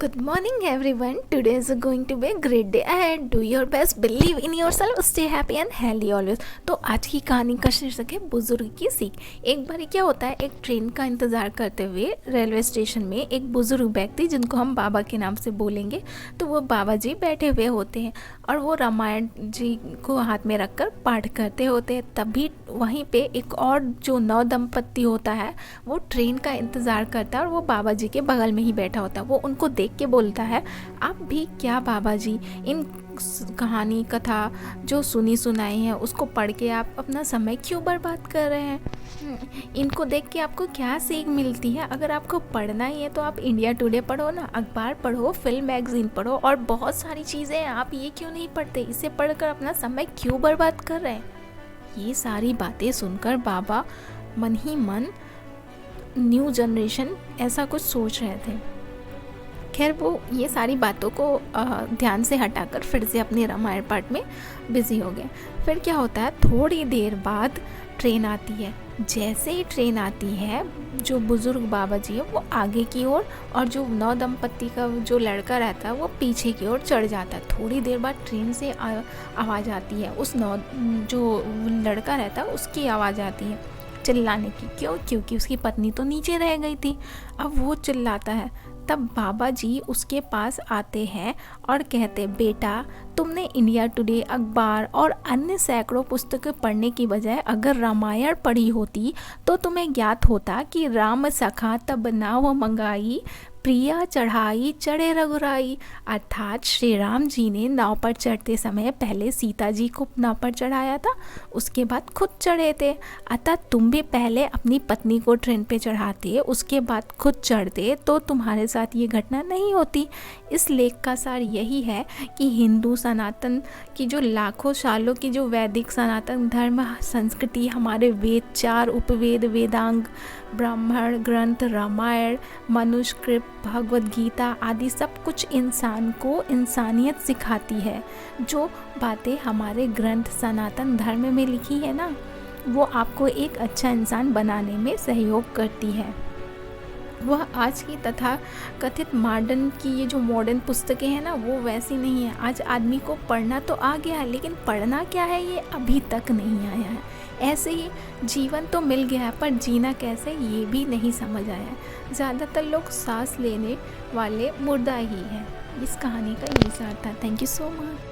Good morning everyone. Today is going to be a great day ahead. Do your best, believe in yourself, stay happy and healthy always. तो आज की कहानी का शीर्षक है बुजुर्ग की सीख। एक बार क्या होता है, एक ट्रेन का इंतज़ार करते हुए रेलवे स्टेशन में एक बुजुर्ग व्यक्ति, जिनको हम बाबा के नाम से बोलेंगे, तो वो बाबा जी बैठे हुए होते हैं और वो रामायण जी को हाथ में रखकर पाठ करते होते हैं। तभी वहीं पे एक और जो नव दंपत्ति होता है वो ट्रेन का इंतज़ार करता है और वो बाबा जी के बगल में ही बैठा होता है। वो उनको देख के बोलता है, आप भी क्या बाबा जी, इन कहानी कथा जो सुनी सुनाई है उसको पढ़ के आप अपना समय क्यों बर्बाद कर रहे हैं? इनको देख के आपको क्या सीख मिलती है? अगर आपको पढ़ना ही है तो आप इंडिया टुडे पढ़ो ना, अखबार पढ़ो, फिल्म मैगजीन पढ़ो और बहुत सारी चीज़ें हैं, आप ये क्यों नहीं पढ़ते? इसे पढ़कर अपना समय क्यों बर्बाद कर रहे हैं? ये सारी बातें सुनकर बाबा मन ही मन न्यू जनरेशन ऐसा कुछ सोच रहे थे। खैर वो ये सारी बातों को ध्यान से हटाकर फिर से अपने रामायण पाठ में बिजी हो गए। फिर क्या होता है, थोड़ी देर बाद ट्रेन आती है। जैसे ही ट्रेन आती है, जो बुज़ुर्ग बाबा जी है वो आगे की ओर और जो नव दंपत्ति का जो लड़का रहता है वो पीछे की ओर चढ़ जाता है। थोड़ी देर बाद ट्रेन से आवाज़ आती है, उस जो लड़का रहता है उसकी आवाज़ आती है चिल्लाने की। क्योंकि उसकी पत्नी तो नीचे रह गई थी। अब वो चिल्लाता है, तब बाबा जी उसके पास आते हैं और कहते, बेटा तुमने इंडिया टुडे, अखबार और अन्य सैकड़ों पुस्तकें पढ़ने की बजाय अगर रामायण पढ़ी होती तो तुम्हें ज्ञात होता कि राम सखा तब नाव मंगाई, प्रिया चढ़ाई चढ़े रघुराई। अर्थात श्री राम जी ने नाव पर चढ़ते समय पहले सीता जी को नाव पर चढ़ाया था, उसके बाद खुद चढ़े थे। अतः तुम भी पहले अपनी पत्नी को ट्रेन पे चढ़ाते, उसके बाद खुद चढ़ते तो तुम्हारे साथ ये घटना नहीं होती। इस लेख का सार यही है कि हिंदू सनातन की जो लाखों सालों की जो वैदिक सनातन धर्म संस्कृति, हमारे वेद, 4 उपवेद, वेदांग, ब्राह्मण ग्रंथ, रामायण, मनुस्क्रिप्ट, भगवद गीता आदि सब कुछ इंसान को इंसानियत सिखाती है। जो बातें हमारे ग्रंथ सनातन धर्म में लिखी है ना, वो आपको एक अच्छा इंसान बनाने में सहयोग करती है। वह आज की तथा कथित मॉडर्न की ये जो मॉडर्न पुस्तकें हैं ना, वो वैसी नहीं है। आज आदमी को पढ़ना तो आ गया है, लेकिन पढ़ना क्या है ये अभी तक नहीं आया है। ऐसे ही जीवन तो मिल गया है, पर जीना कैसे ये भी नहीं समझ आया है। ज़्यादातर लोग सांस लेने वाले मुर्दा ही हैं। इस कहानी का यही सार था। Thank you so much.